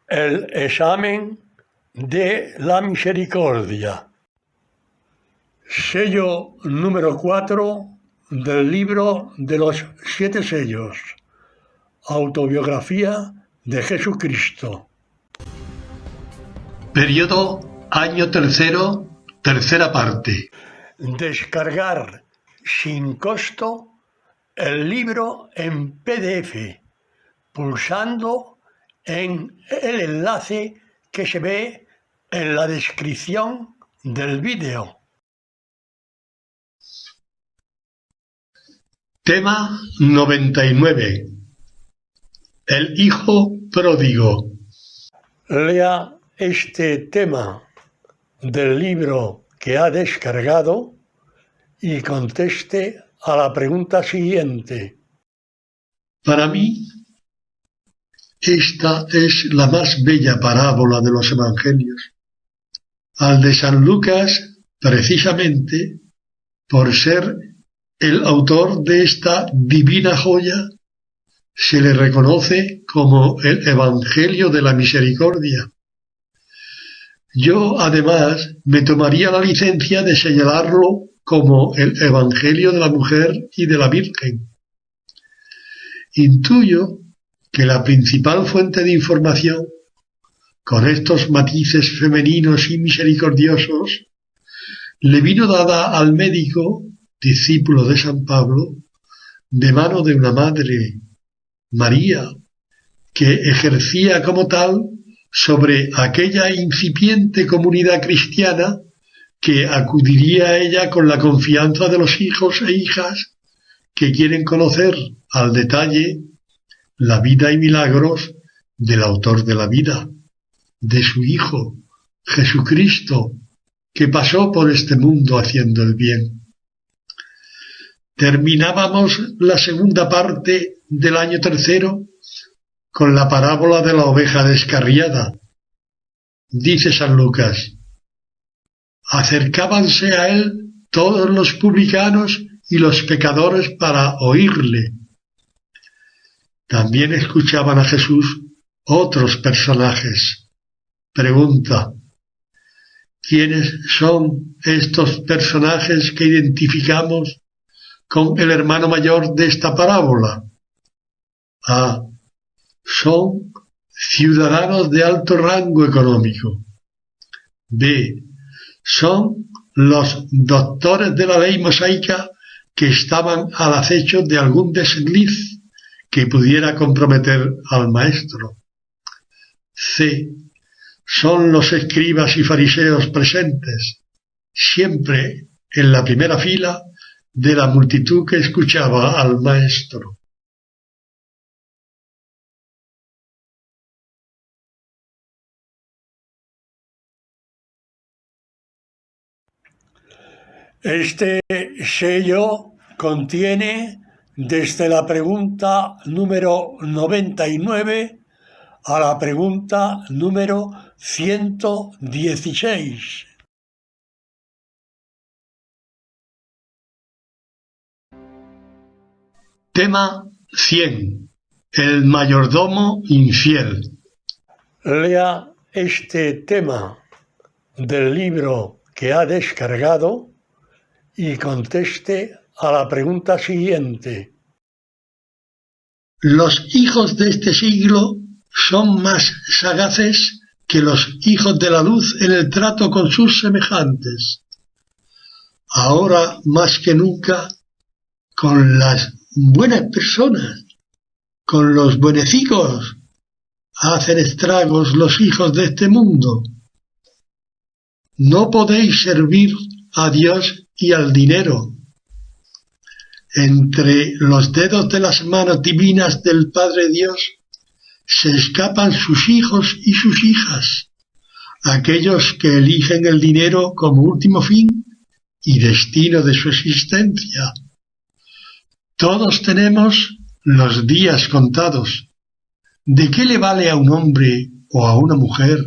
El examen de la misericordia. Sello número 4 del libro de los 7 sellos. Autobiografía de Jesucristo. Periodo año tercero, tercera parte. Descargar sin costo el libro en PDF, pulsando en el enlace que se ve en la descripción del vídeo. Tema 99. El hijo pródigo. Lea este tema del libro que ha descargado y conteste a la pregunta siguiente. Para mí, esta es la más bella parábola de los evangelios. Al de San Lucas, precisamente, por ser el autor de esta divina joya, se le reconoce como el Evangelio de la Misericordia. Yo, además, me tomaría la licencia de señalarlo como el Evangelio de la Mujer y de la Virgen. Intuyo que la principal fuente de información, con estos matices femeninos y misericordiosos, le vino dada al médico, discípulo de San Pablo, de mano de una madre, María, que ejercía como tal sobre aquella incipiente comunidad cristiana que acudiría a ella con la confianza de los hijos e hijas que quieren conocer al detalle la vida y milagros del autor de la vida, de su Hijo, Jesucristo, que pasó por este mundo haciendo el bien. Terminábamos la segunda parte del año tercero con la parábola de la oveja descarriada. Dice San Lucas: acercábanse a él todos los publicanos y los pecadores para oírle. También escuchaban a Jesús otros personajes. Pregunta: ¿quiénes son estos personajes que identificamos con el hermano mayor de esta parábola? A. Son ciudadanos de alto rango económico. B. Son los doctores de la ley mosaica que estaban al acecho de algún desliz que pudiera comprometer al maestro. C. Son los escribas y fariseos presentes, siempre en la primera fila de la multitud que escuchaba al maestro. Este sello contiene desde la pregunta número 99 a la pregunta número 116. Tema 100. El mayordomo infiel. Lea este tema del libro que ha descargado y conteste a la pregunta siguiente. Los hijos de este siglo son más sagaces que los hijos de la luz en el trato con sus semejantes. Ahora más que nunca, con las buenas personas, con los buenecicos, hacen estragos los hijos de este mundo. No podéis servir a Dios y al dinero. Entre los dedos de las manos divinas del Padre Dios se escapan sus hijos y sus hijas, aquellos que eligen el dinero como último fin y destino de su existencia. Todos tenemos los días contados. ¿De qué le vale a un hombre o a una mujer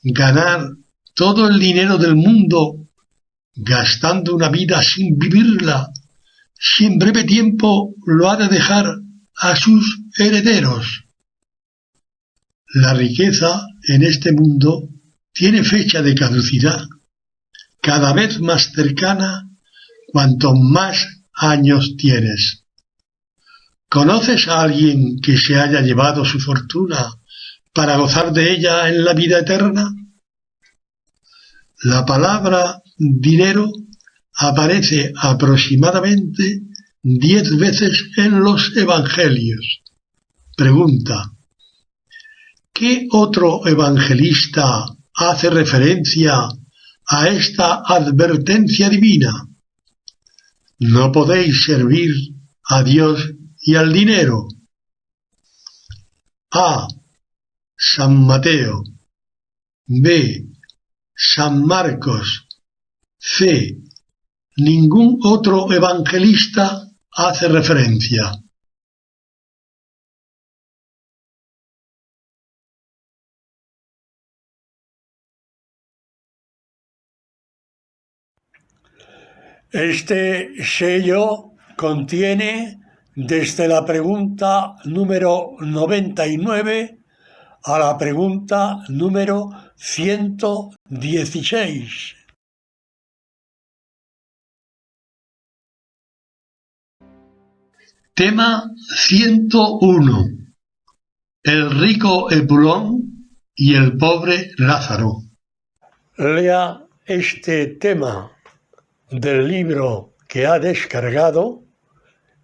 ganar todo el dinero del mundo gastando una vida sin vivirla, si en breve tiempo lo ha de dejar a sus herederos? La riqueza en este mundo tiene fecha de caducidad, cada vez más cercana cuanto más años tienes. ¿Conoces a alguien que se haya llevado su fortuna para gozar de ella en la vida eterna? La palabra dinero aparece aproximadamente 10 veces en los evangelios. Pregunta: ¿qué otro evangelista hace referencia a esta advertencia divina? No podéis servir a Dios y al dinero. A. San Mateo. B. San Marcos. C. Ningún otro evangelista hace referencia. Este sello contiene desde la pregunta número 99 a la pregunta número 116. Tema 101. El rico Epulón y el pobre Lázaro. Lea este tema del libro que ha descargado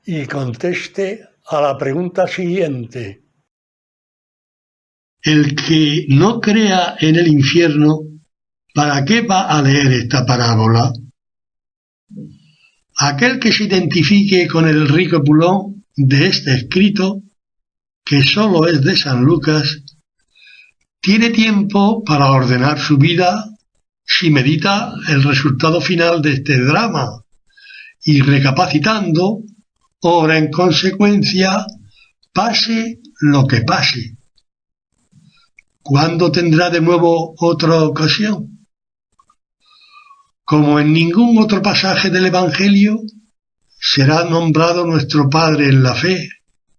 y conteste a la pregunta siguiente. El que no crea en el infierno, ¿para qué va a leer esta parábola? Aquel que se identifique con el rico Epulón de este escrito, que solo es de San Lucas, tiene tiempo para ordenar su vida si medita el resultado final de este drama y, recapacitando, obra en consecuencia, pase lo que pase. ¿Cuándo tendrá de nuevo otra ocasión? Como en ningún otro pasaje del Evangelio, será nombrado nuestro padre en la fe,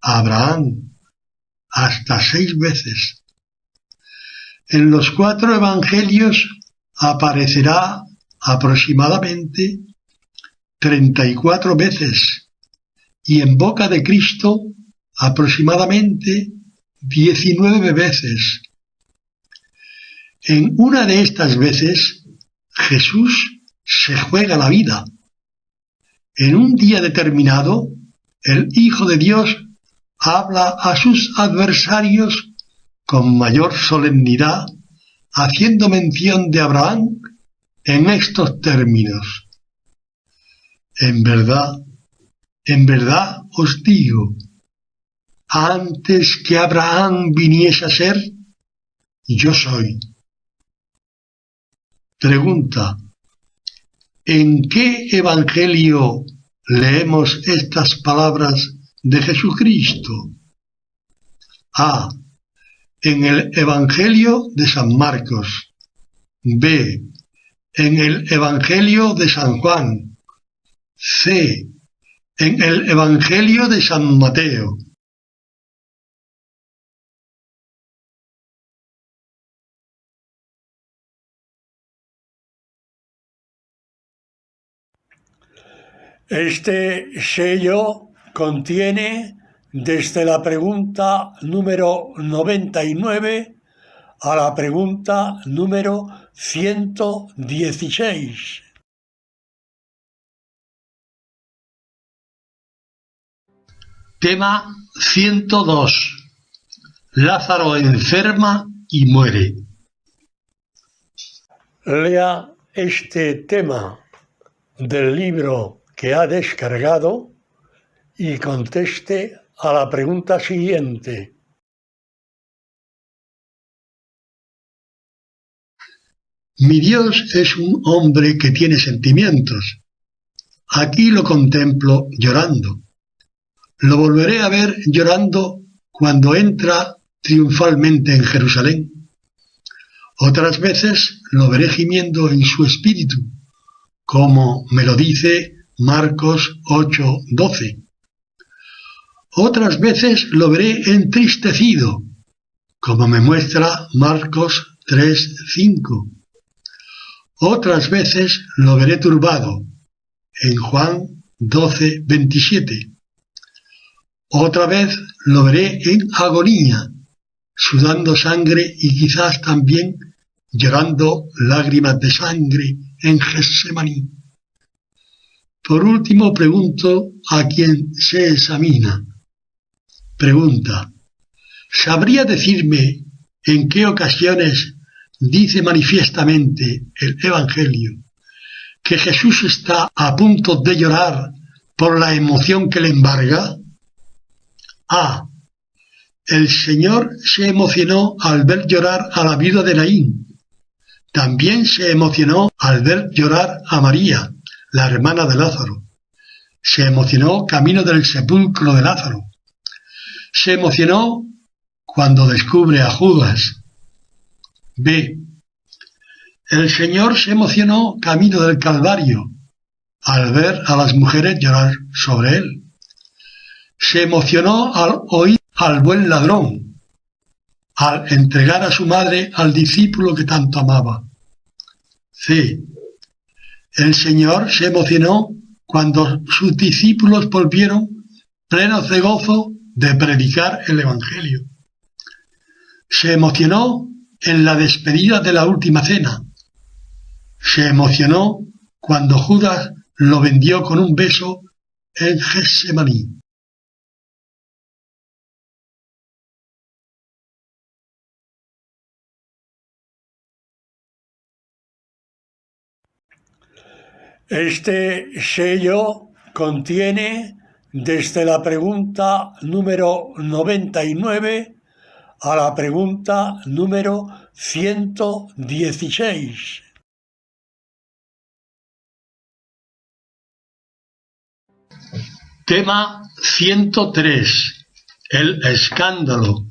Abraham, hasta 6 veces. En los 4 Evangelios aparecerá aproximadamente 34 veces y en boca de Cristo aproximadamente 19 veces. En una de estas veces, Jesús se juega la vida. En un día determinado, el Hijo de Dios habla a sus adversarios con mayor solemnidad, haciendo mención de Abraham en estos términos: en verdad os digo, antes que Abraham viniese a ser, yo soy. Pregunta: ¿en qué evangelio leemos estas palabras de Jesucristo? A. En el Evangelio de San Marcos. B. En el Evangelio de San Juan. C. En el Evangelio de San Mateo. Este sello contiene desde la pregunta número 99 a la pregunta número 116. Tema 102. Lázaro enferma y muere. Lea este tema del libro que ha descargado y conteste a la pregunta siguiente. Mi Dios es un hombre que tiene sentimientos. Aquí lo contemplo llorando. Lo volveré a ver llorando cuando entra triunfalmente en Jerusalén. Otras veces lo veré gimiendo en su espíritu, como me lo dice Marcos 8:12. Otras veces lo veré entristecido, como me muestra Marcos 3:5. Otras veces lo veré turbado, en Juan 12:27. Otra vez lo veré en agonía, sudando sangre y quizás también llorando lágrimas de sangre en Getsemaní. Por último, pregunto a quien se examina. Pregunta: ¿sabría decirme en qué ocasiones dice manifiestamente el Evangelio que Jesús está a punto de llorar por la emoción que le embarga? A. El Señor se emocionó al ver llorar a la viuda de Naín. También se emocionó al ver llorar a María, la hermana de Lázaro. Se emocionó camino del sepulcro de Lázaro. Se emocionó cuando descubre a Judas. B. El Señor se emocionó camino del Calvario al ver a las mujeres llorar sobre él. Se emocionó al oír al buen ladrón, al entregar a su madre al discípulo que tanto amaba. C. El Señor se emocionó cuando sus discípulos volvieron plenos de gozo de predicar el Evangelio. Se emocionó en la despedida de la última cena. Se emocionó cuando Judas lo vendió con un beso en Getsemaní. Este sello contiene desde la pregunta número 99 a la pregunta número 116. Tema 103. El escándalo.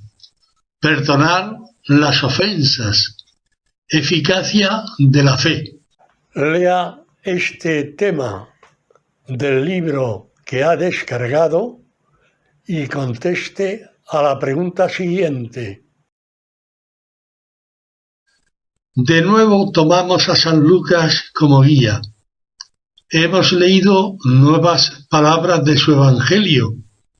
Perdonar las ofensas. Eficacia de la fe. Lea este tema del libro que ha descargado y conteste a la pregunta siguiente. De nuevo tomamos a San Lucas como guía. Hemos leído nuevas palabras de su Evangelio,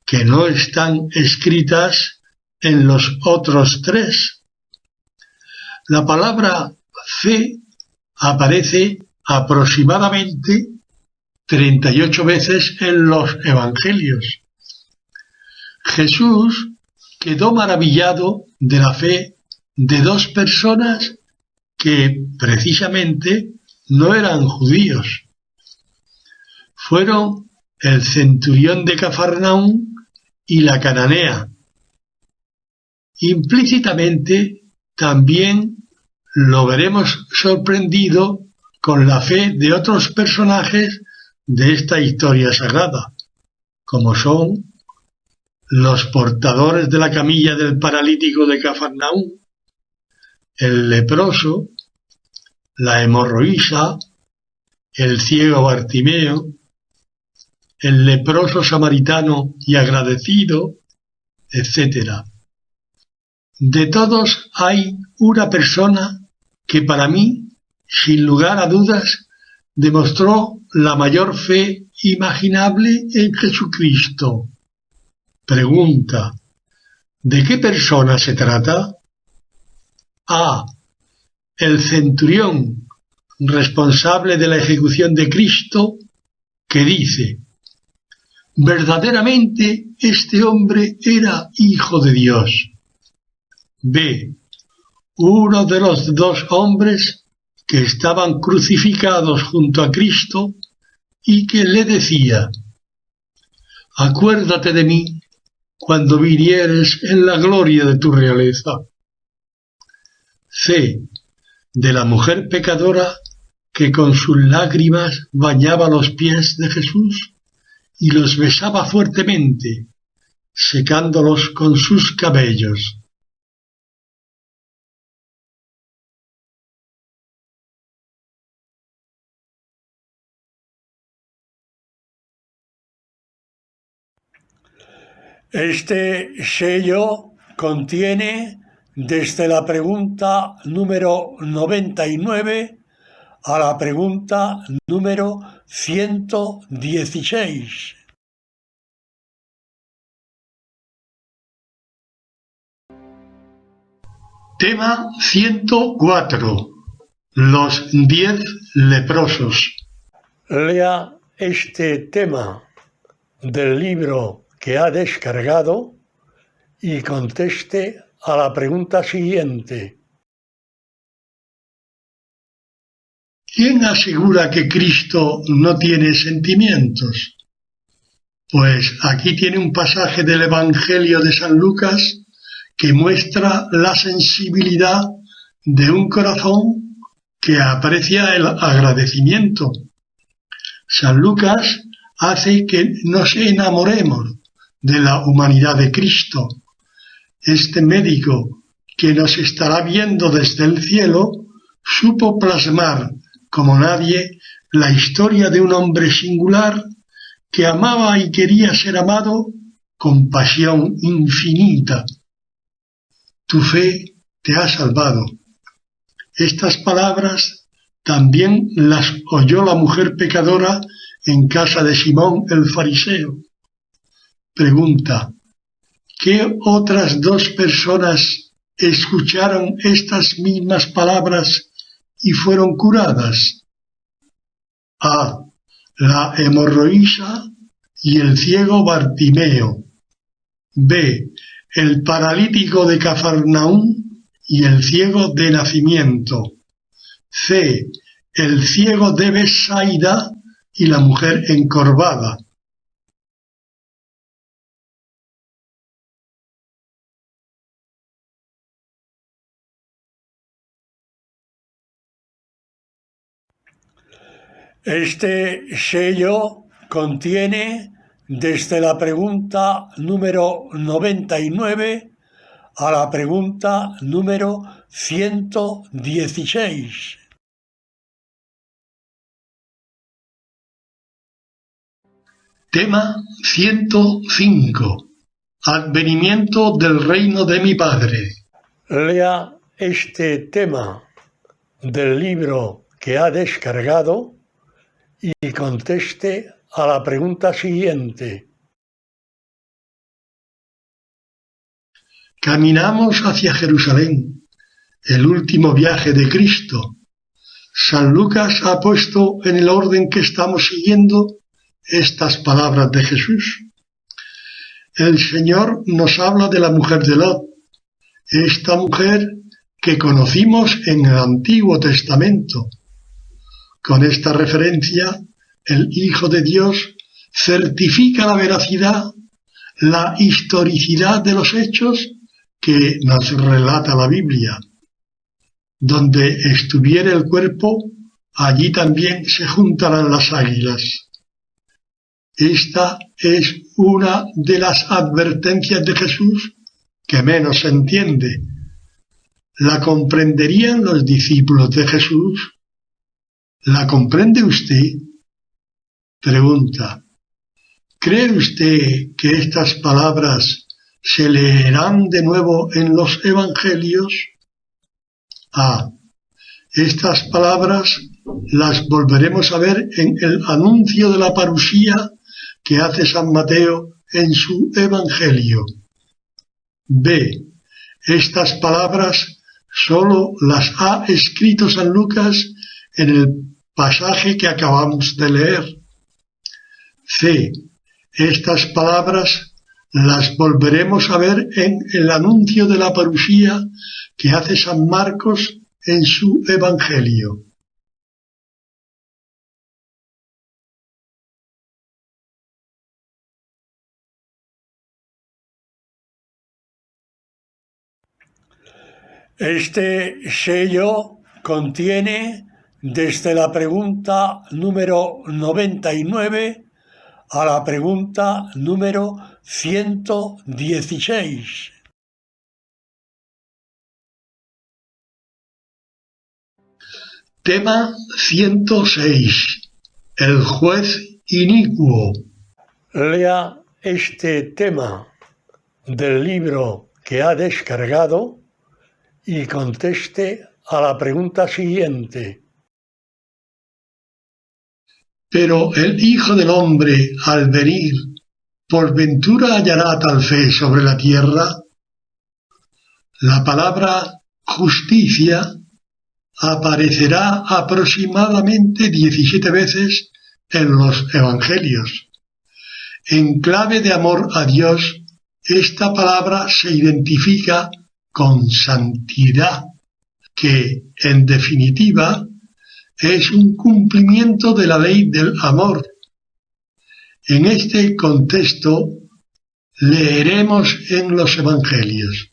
que no están escritas en los otros tres. La palabra fe aparece aproximadamente 38 veces en los Evangelios. Jesús quedó maravillado de la fe de dos personas que precisamente no eran judíos. Fueron el centurión de Cafarnaúm y la cananea. Implícitamente también lo veremos sorprendido con la fe de otros personajes de esta historia sagrada, como son los portadores de la camilla del paralítico de Cafarnaúm, el leproso, la hemorroísa, el ciego Bartimeo, el leproso samaritano y agradecido, etc. De todos hay una persona que para mí, sin lugar a dudas, demostró la mayor fe imaginable en Jesucristo. Pregunta: ¿de qué persona se trata? A. El centurión, responsable de la ejecución de Cristo, que dice: verdaderamente este hombre era hijo de Dios. B. Uno de los dos hombres que estaban crucificados junto a Cristo y que le decía: acuérdate de mí cuando vinieres en la gloria de tu realeza. C. De la mujer pecadora que con sus lágrimas bañaba los pies de Jesús y los besaba fuertemente, secándolos con sus cabellos. Este sello contiene desde la pregunta número 99 a la pregunta número 116. Tema 104. Los 10 leprosos. Lea este tema del libro que ha descargado y conteste a la pregunta siguiente. ¿Quién asegura que Cristo no tiene sentimientos? Pues aquí tiene un pasaje del Evangelio de San Lucas que muestra la sensibilidad de un corazón que aprecia el agradecimiento. San Lucas hace que nos enamoremos de la humanidad de Cristo. Este médico que nos estará viendo desde el cielo supo plasmar como nadie la historia de un hombre singular que amaba y quería ser amado con pasión infinita. Tu fe te ha salvado. Estas palabras también las oyó la mujer pecadora en casa de Simón el fariseo. Pregunta: ¿qué otras dos personas escucharon estas mismas palabras y fueron curadas? A. La hemorroísa y el ciego Bartimeo. B. El paralítico de Cafarnaúm y el ciego de nacimiento. C. El ciego de Betsaida y la mujer encorvada. Este sello contiene desde la pregunta número 99 a la pregunta número 116. Tema 105. Advenimiento del reino de mi Padre. Lea este tema del libro que ha descargado y conteste a la pregunta siguiente. Caminamos hacia Jerusalén, el último viaje de Cristo. San Lucas ha puesto en el orden que estamos siguiendo estas palabras de Jesús. El Señor nos habla de la mujer de Lot, esta mujer que conocimos en el Antiguo Testamento. Con esta referencia, el Hijo de Dios certifica la veracidad, la historicidad de los hechos que nos relata la Biblia. Donde estuviere el cuerpo, allí también se juntarán las águilas. Esta es una de las advertencias de Jesús que menos se entiende. ¿La comprenderían los discípulos de Jesús? ¿La comprende usted? Pregunta: ¿cree usted que estas palabras se leerán de nuevo en los evangelios? A. Estas palabras las volveremos a ver en el anuncio de la parusía que hace San Mateo en su evangelio. B. Estas palabras solo las ha escrito San Lucas en el pasaje que acabamos de leer. C. Estas palabras las volveremos a ver en el anuncio de la parusía que hace San Marcos en su evangelio. Este sello contiene desde la pregunta número 99 a la pregunta número 116. Tema 106. El juez inicuo. Lea este tema del libro que ha descargado y conteste a la pregunta siguiente. Pero el Hijo del Hombre, al venir, ¿por ventura hallará tal fe sobre la tierra? La palabra justicia aparecerá aproximadamente 17 veces en los Evangelios. En clave de amor a Dios, esta palabra se identifica con santidad, que, en definitiva, es un cumplimiento de la ley del amor. En este contexto, leeremos en los Evangelios: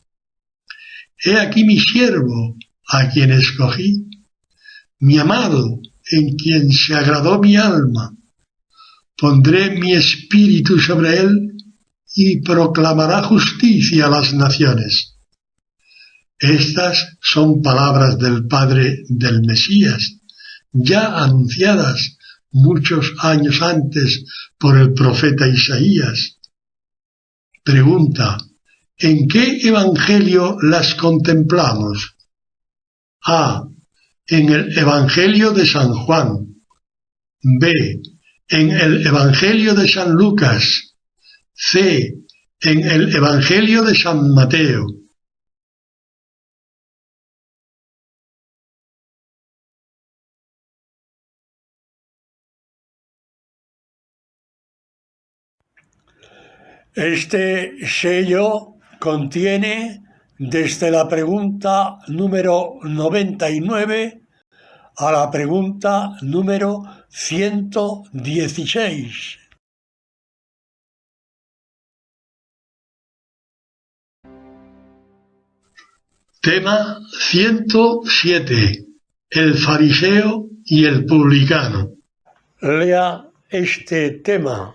He aquí mi siervo, a quien escogí, mi amado, en quien se agradó mi alma. Pondré mi espíritu sobre él y proclamará justicia a las naciones. Estas son palabras del Padre del Mesías, ya anunciadas muchos años antes por el profeta Isaías. Pregunta: ¿en qué evangelio las contemplamos? A. En el Evangelio de San Juan. B. En el Evangelio de San Lucas. C. En el Evangelio de San Mateo. Este sello contiene desde la pregunta número 99 a la pregunta número 116. Tema 107. El fariseo y el publicano. Lea este tema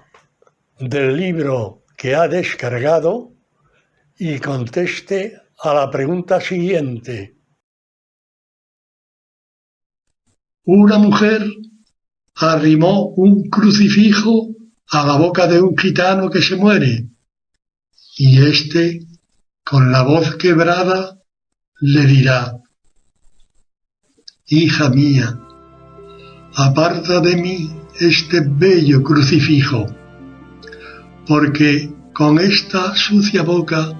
del libro que ha descargado y conteste a la pregunta siguiente. Una mujer arrimó un crucifijo a la boca de un gitano que se muere, y éste, con la voz quebrada, le dirá: Hija mía, aparta de mí este bello crucifijo, porque con esta sucia boca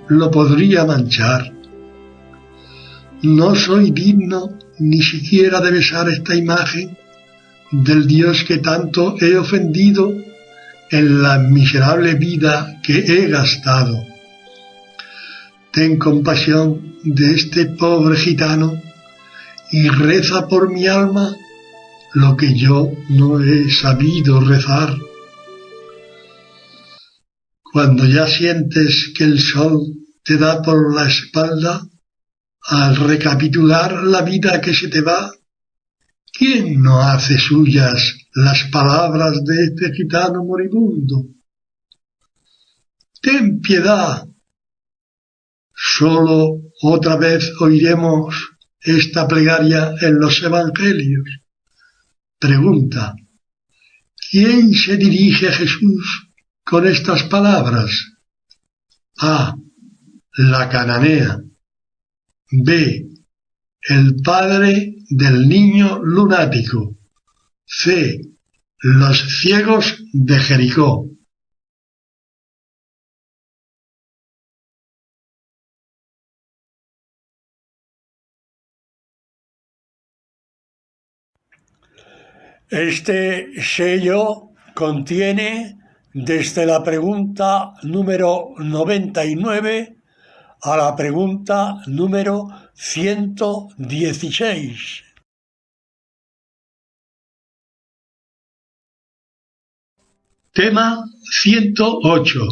lo podría manchar. No soy digno ni siquiera de besar esta imagen del Dios que tanto he ofendido en la miserable vida que he gastado. Ten compasión de este pobre gitano y reza por mi alma lo que yo no he sabido rezar. Cuando ya sientes que el sol te da por la espalda, al recapitular la vida que se te va, ¿quién no hace suyas las palabras de este gitano moribundo? Ten piedad. Solo otra vez oiremos esta plegaria en los Evangelios. Pregunta: ¿quién se dirige a Jesús con estas palabras? A. La cananea. B. El padre del niño lunático. C. Los ciegos de Jericó. Este sello contiene desde la pregunta número 99 a la pregunta número 116. Tema 108.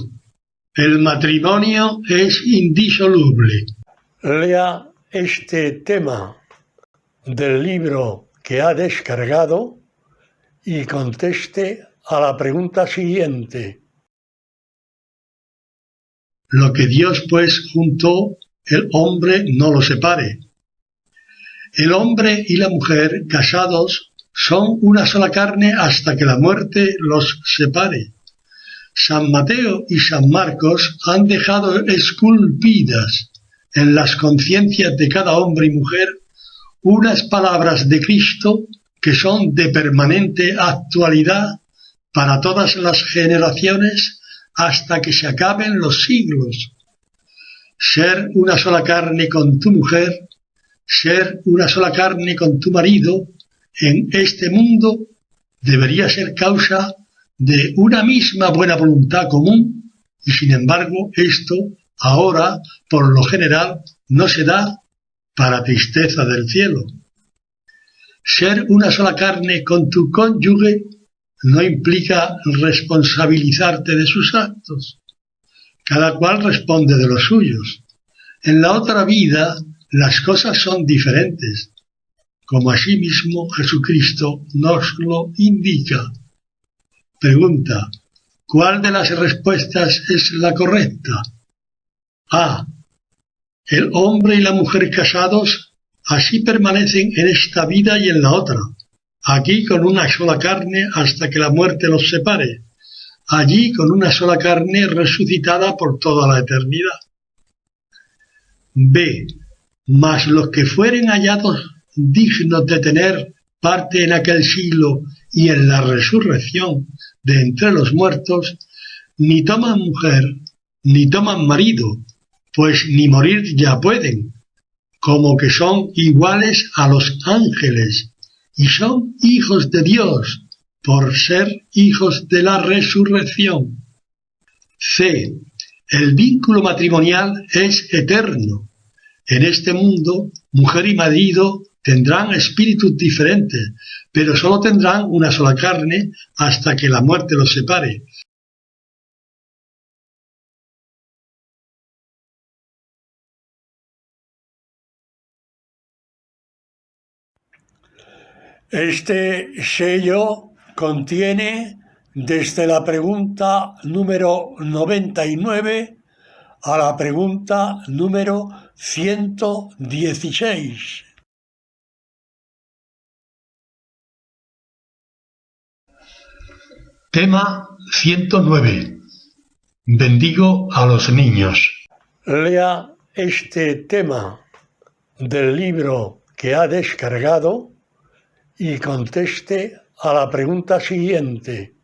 El matrimonio es indisoluble. Lea este tema del libro que ha descargado y conteste a la pregunta siguiente. Lo que Dios pues juntó, el hombre no lo separe. El hombre y la mujer casados son una sola carne hasta que la muerte los separe. San Mateo y San Marcos han dejado esculpidas en las conciencias de cada hombre y mujer unas palabras de Cristo que son de permanente actualidad para todas las generaciones hasta que se acaben los siglos. Ser una sola carne con tu mujer, ser una sola carne con tu marido, en este mundo debería ser causa de una misma buena voluntad común, y sin embargo esto ahora, por lo general, no se da, para tristeza del cielo. Ser una sola carne con tu cónyuge no implica responsabilizarte de sus actos. Cada cual responde de los suyos. En la otra vida las cosas son diferentes, como asimismo Jesucristo nos lo indica. Pregunta: ¿cuál de las respuestas es la correcta? A. El hombre y la mujer casados así permanecen en esta vida y en la otra, aquí con una sola carne hasta que la muerte los separe, allí con una sola carne resucitada por toda la eternidad. B. Mas los que fueren hallados dignos de tener parte en aquel siglo y en la resurrección de entre los muertos, ni toman mujer, ni toman marido, pues ni morir ya pueden, como que son iguales a los ángeles, y son hijos de Dios, por ser hijos de la resurrección. C. El vínculo matrimonial es eterno. En este mundo, mujer y marido tendrán espíritus diferentes, pero solo tendrán una sola carne hasta que la muerte los separe. Este sello contiene desde la pregunta número 99 a la pregunta número 116. Tema 109. Bendigo a los niños. Lea este tema del libro que ha descargado y conteste a la pregunta siguiente.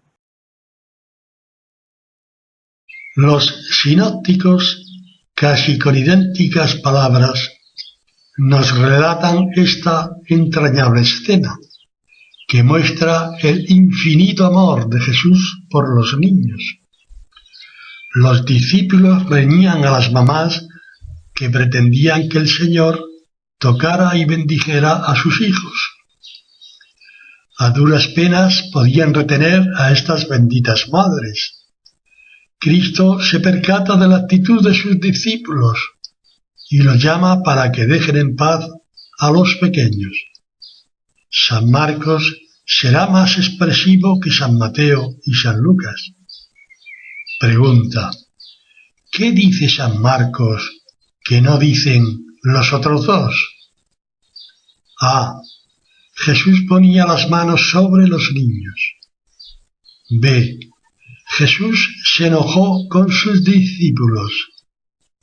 Los sinópticos, casi con idénticas palabras, nos relatan esta entrañable escena, que muestra el infinito amor de Jesús por los niños. Los discípulos reñían a las mamás que pretendían que el Señor tocara y bendijera a sus hijos. A duras penas podían retener a estas benditas madres. Cristo se percata de la actitud de sus discípulos y los llama para que dejen en paz a los pequeños. San Marcos será más expresivo que San Mateo y San Lucas. Pregunta: ¿qué dice San Marcos que no dicen los otros dos? A. Jesús ponía las manos sobre los niños. B. Jesús se enojó con sus discípulos.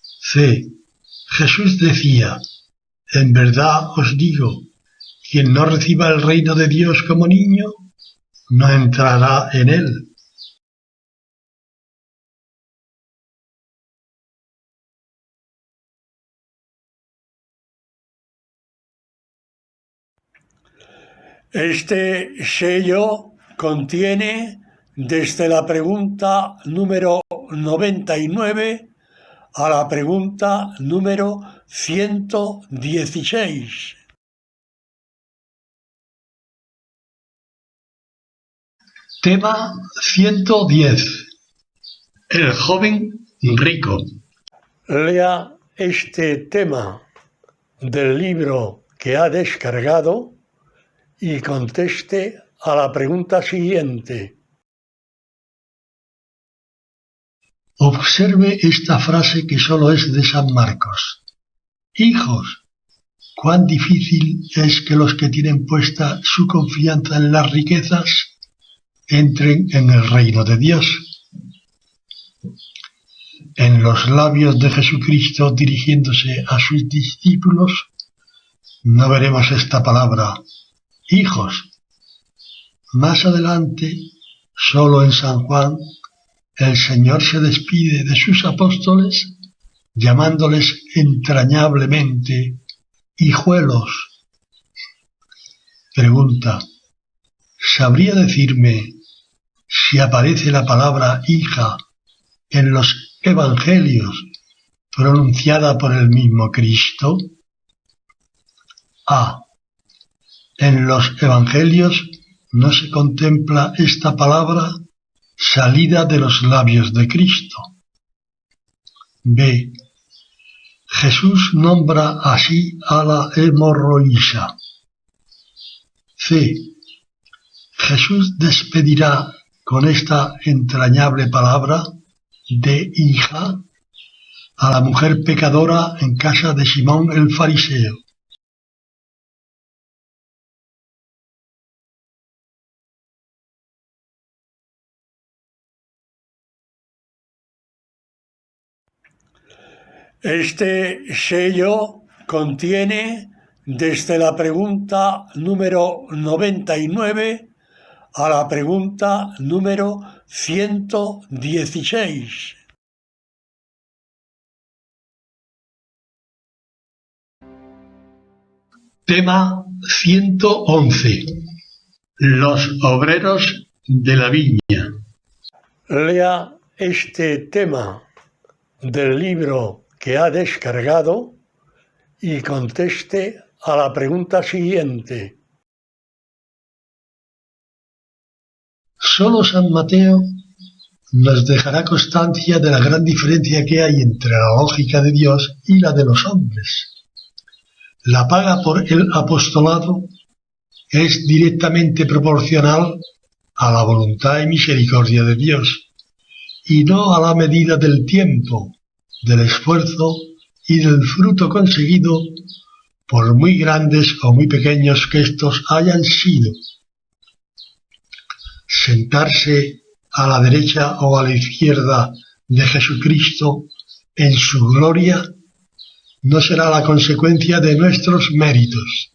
C. Jesús decía: en verdad os digo, quien no reciba el reino de Dios como niño, no entrará en él. Este sello contiene desde la pregunta número 99 a la pregunta número 116. Tema 110. El joven rico. Lea este tema del libro que ha descargado y conteste a la pregunta siguiente. Observe esta frase que solo es de San Marcos. Hijos, cuán difícil es que los que tienen puesta su confianza en las riquezas entren en el reino de Dios. en los labios de Jesucristo dirigiéndose a sus discípulos, no veremos esta palabra, hijos. Más adelante, solo en San Juan, el Señor se despide de sus apóstoles, llamándoles entrañablemente hijuelos. Pregunta: ¿sabría decirme si aparece la palabra hija en los evangelios pronunciada por el mismo Cristo? A. En los evangelios no se contempla esta palabra salida de los labios de Cristo. B. Jesús nombra así a la hemorroísa. C. Jesús despedirá con esta entrañable palabra de hija a la mujer pecadora en casa de Simón el fariseo. Este sello contiene desde la pregunta número 99 a la pregunta número 116. Tema 111. Los obreros de la viña. Lea este tema del libro que ha descargado y conteste a la pregunta siguiente. Solo San Mateo nos dejará constancia de la gran diferencia que hay entre la lógica de Dios y la de los hombres. La paga por el apostolado es directamente proporcional a la voluntad y misericordia de Dios, y no a la medida del tiempo, del esfuerzo y del fruto conseguido, por muy grandes o muy pequeños que éstos hayan sido. Sentarse a la derecha o a la izquierda de Jesucristo en su gloria no será la consecuencia de nuestros méritos.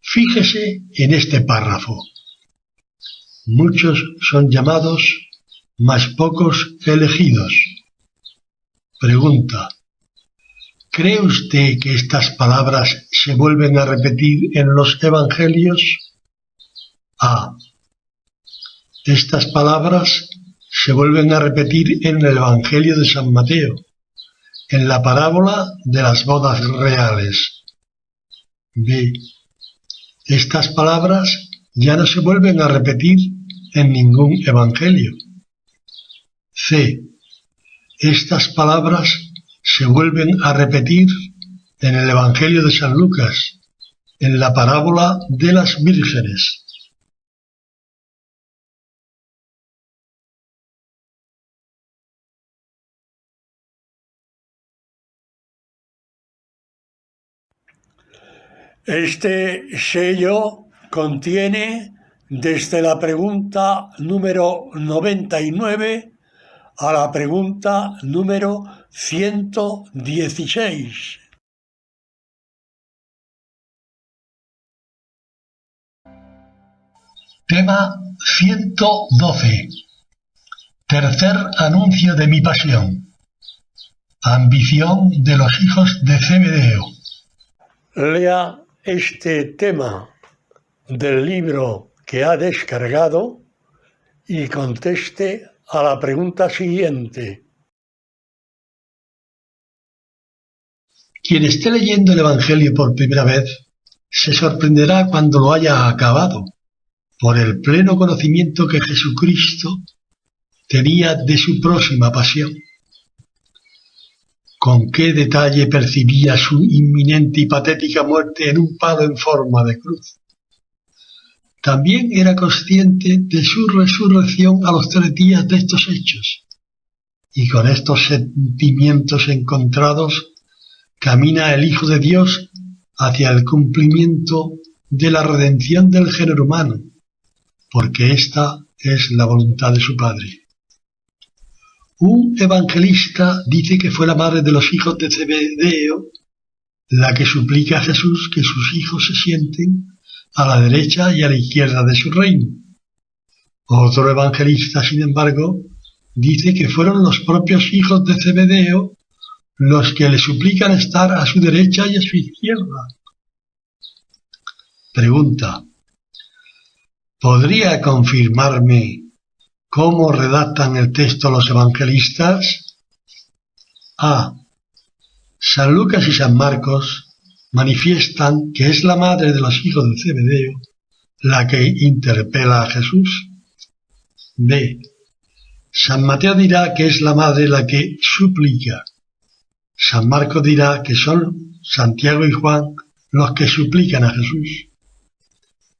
Fíjese en este párrafo. Muchos son llamados, mas pocos elegidos. Pregunta: ¿cree usted que estas palabras se vuelven a repetir en los evangelios? A. Estas palabras se vuelven a repetir en el Evangelio de San Mateo, en la parábola de las bodas reales. B. Estas palabras ya no se vuelven a repetir en ningún evangelio. C. Estas palabras se vuelven a repetir en el Evangelio de San Lucas, en la parábola de las vírgenes. Este sello contiene desde la pregunta número 99 a la pregunta número 116. Tema 112. Tercer anuncio de mi pasión. Ambición de los hijos de Zebedeo. Lea este tema del libro que ha descargado y conteste a la pregunta siguiente. Quien esté leyendo el Evangelio por primera vez se sorprenderá cuando lo haya acabado, por el pleno conocimiento que Jesucristo tenía de su próxima pasión. Con qué detalle percibía su inminente y patética muerte en un palo en forma de cruz. También era consciente de su resurrección a los 3 días de estos hechos, y con estos sentimientos encontrados camina el Hijo de Dios hacia el cumplimiento de la redención del género humano, porque esta es la voluntad de su Padre. Un evangelista dice que fue la madre de los hijos de Zebedeo la que suplica a Jesús que sus hijos se sienten a la derecha y a la izquierda de su reino. Otro evangelista, sin embargo, dice que fueron los propios hijos de Zebedeo los que le suplican estar a su derecha y a su izquierda. Pregunta: ¿podría confirmarme cómo redactan el texto los evangelistas? A. San Lucas y San Marcos manifiestan que es la madre de los hijos de Zebedeo la que interpela a Jesús. B. San Mateo dirá que es la madre la que suplica. San Marcos dirá que son Santiago y Juan los que suplican a Jesús.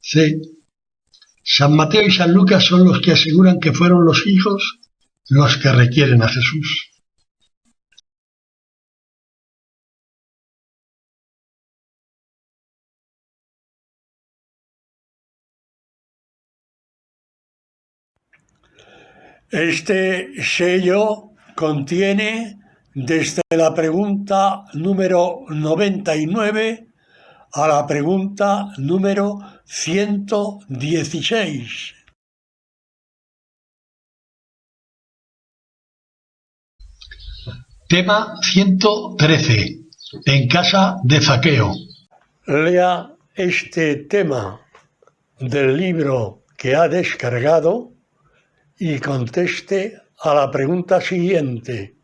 C. San Mateo y San Lucas son los que aseguran que fueron los hijos los que requieren a Jesús. Este sello contiene desde la pregunta número 99 a la pregunta número 116. Tema 113. En casa de Zaqueo. Lea este tema del libro que ha descargado y conteste a la pregunta siguiente.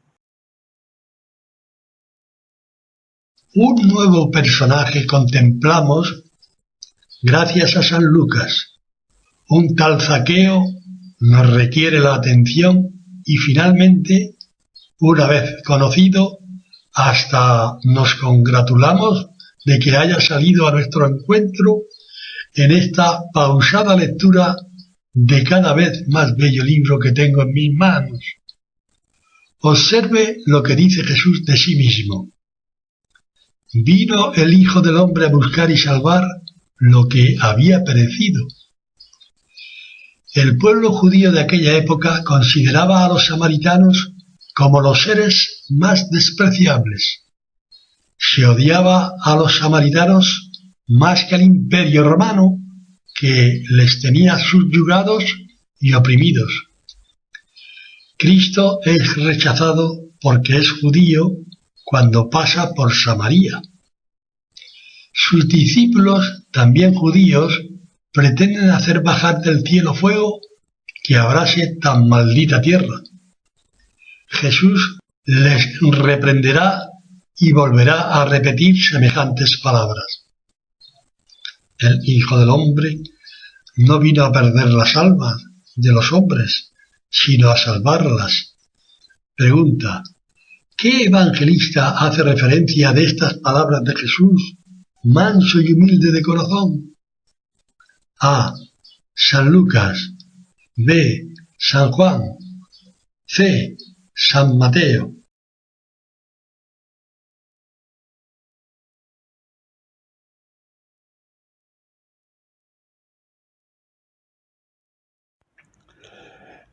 Un nuevo personaje contemplamos gracias a San Lucas. Un tal Zaqueo nos requiere la atención y finalmente, una vez conocido, hasta nos congratulamos de que haya salido a nuestro encuentro en esta pausada lectura de cada vez más bello libro que tengo en mis manos. Observe lo que dice Jesús de sí mismo. Vino el Hijo del Hombre a buscar y salvar lo que había perecido. El pueblo judío de aquella época consideraba a los samaritanos como los seres más despreciables. Se odiaba a los samaritanos más que al Imperio Romano, que les tenía subyugados y oprimidos. Cristo es rechazado porque es judío cuando pasa por Samaria. Sus discípulos, también judíos, pretenden hacer bajar del cielo fuego que abrase tan maldita tierra. Jesús les reprenderá y volverá a repetir semejantes palabras. El Hijo del Hombre no vino a perder las almas de los hombres, sino a salvarlas. Pregunta: ¿qué evangelista hace referencia de estas palabras de Jesús, manso y humilde de corazón? A. San Lucas. B. San Juan. C. San Mateo.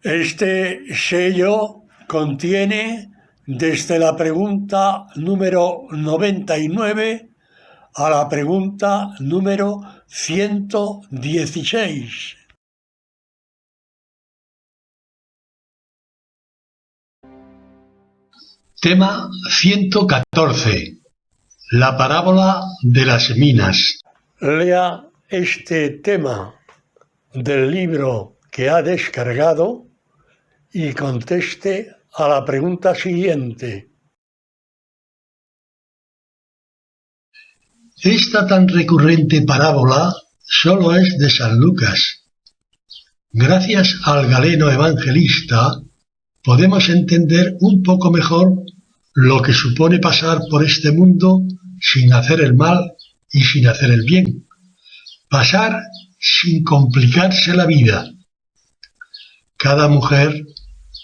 Este sello contiene desde la pregunta número 99 a la pregunta número 116. Tema 114. La parábola de las minas. Lea este tema del libro que ha descargado y conteste a la pregunta siguiente. Esta tan recurrente parábola solo es de San Lucas. Gracias al galeno evangelista podemos entender un poco mejor lo que supone pasar por este mundo sin hacer el mal y sin hacer el bien. Pasar sin complicarse la vida. Cada mujer,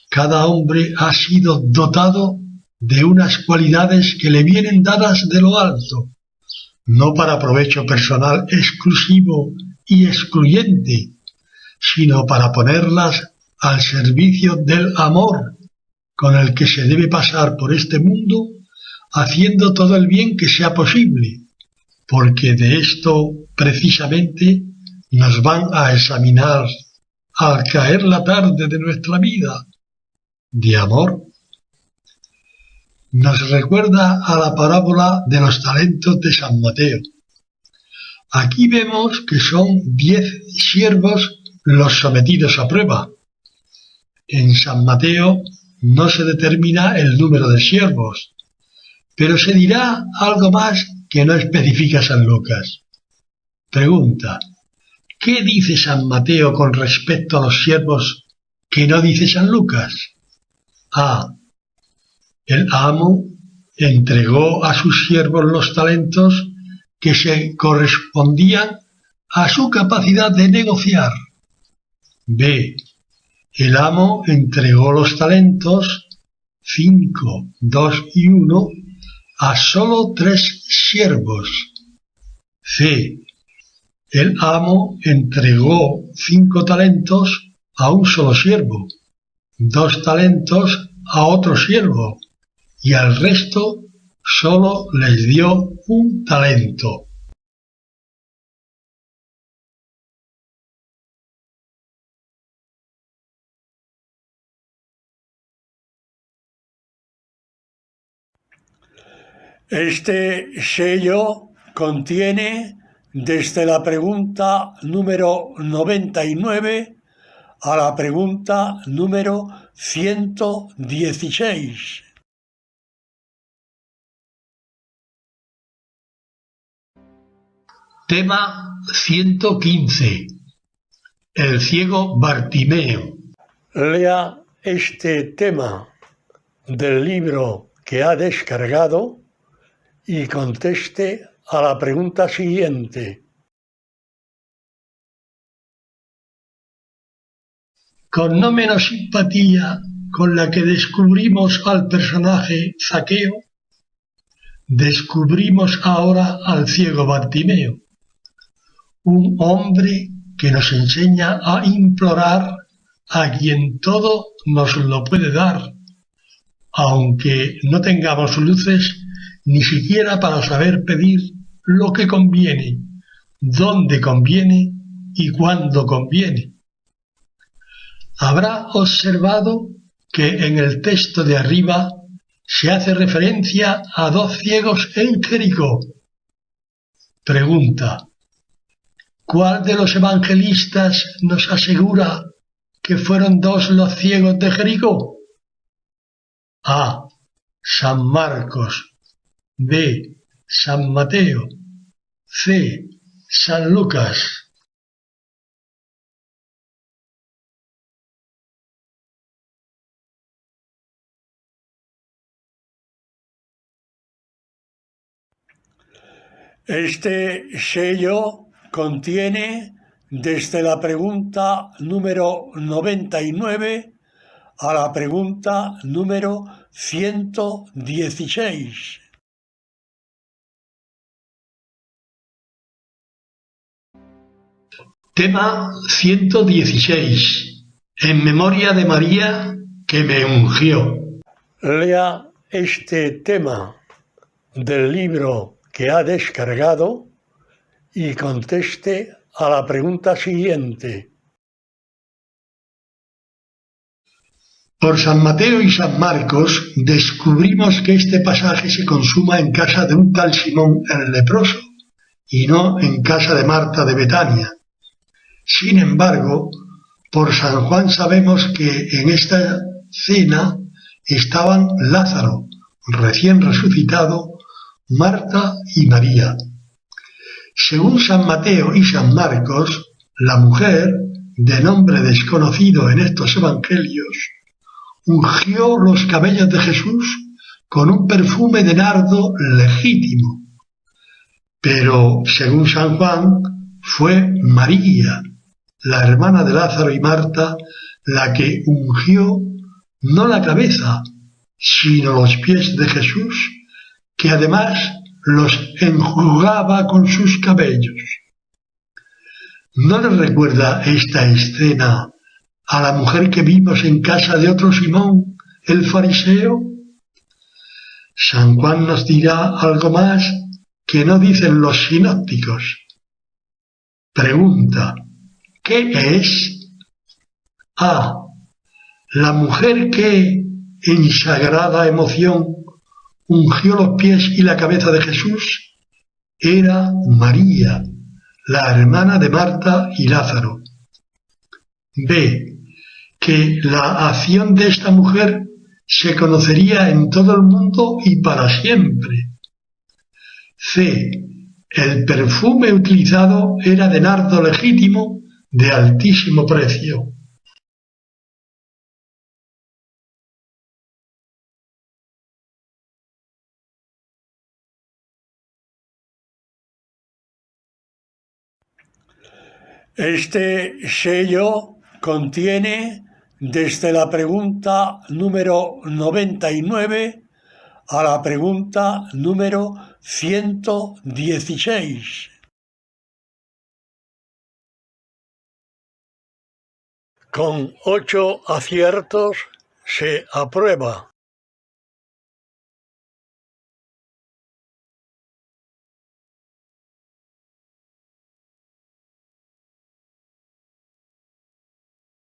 cada hombre ha sido dotado de unas cualidades que le vienen dadas de lo alto, no para provecho personal exclusivo y excluyente, sino para ponerlas al servicio del amor, con el que se debe pasar por este mundo haciendo todo el bien que sea posible, porque de esto precisamente nos van a examinar al caer la tarde de nuestra vida, de amor. Nos recuerda a la parábola de los talentos de San Mateo. Aquí vemos que son 10 siervos los sometidos a prueba. En San Mateo no se determina el número de siervos, pero se dirá algo más que no especifica San Lucas. Pregunta: ¿qué dice San Mateo con respecto a los siervos que no dice San Lucas? A. El amo entregó a sus siervos los talentos que se correspondían a su capacidad de negociar. B. El amo entregó los talentos, 5, 2 y 1, a solo 3 siervos. C. El amo entregó 5 talentos a un solo siervo, 2 talentos a otro siervo, y al resto solo les dio un talento. Este sello contiene desde la pregunta número 99 a la pregunta número 116. Tema 115. El ciego Bartimeo. Lea este tema del libro que ha descargado y conteste a la pregunta siguiente. Con no menos simpatía con la que descubrimos al personaje Zaqueo, descubrimos ahora al ciego Bartimeo, un hombre que nos enseña a implorar a quien todo nos lo puede dar, aunque no tengamos luces ni siquiera para saber pedir lo que conviene, dónde conviene y cuándo conviene. Habrá observado que en el texto de arriba se hace referencia a 2 ciegos en Jericó. Pregunta: ¿cuál de los evangelistas nos asegura que fueron 2 los ciegos de Jericó? A. San Marcos. B. San Mateo. C. San Lucas. Este sello contiene desde la pregunta número 99 a la pregunta número 116. Tema 116. En memoria de María que me ungió. Lea este tema del libro que ha descargado y conteste a la pregunta siguiente. Por San Mateo y San Marcos descubrimos que este pasaje se consuma en casa de un tal Simón el leproso y no en casa de Marta de Betania. Sin embargo, por San Juan sabemos que en esta cena estaban Lázaro, recién resucitado, Marta y María. Según San Mateo y San Marcos, la mujer, de nombre desconocido en estos evangelios, ungió los cabellos de Jesús con un perfume de nardo legítimo. Pero, según San Juan, fue María, la hermana de Lázaro y Marta, la que ungió no la cabeza, sino los pies de Jesús, que además los enjugaba con sus cabellos. ¿No le recuerda esta escena a la mujer que vimos en casa de otro Simón el fariseo? San Juan nos dirá algo más que no dicen los sinópticos. Pregunta: ¿qué es? A. La mujer que, en sagrada emoción, ungió los pies y la cabeza de Jesús era María, la hermana de Marta y Lázaro. B. Que la acción de esta mujer se conocería en todo el mundo y para siempre. C. El perfume utilizado era de nardo legítimo de altísimo precio. Este sello contiene desde la pregunta número 99 a la pregunta número 116. Con 8 aciertos se aprueba.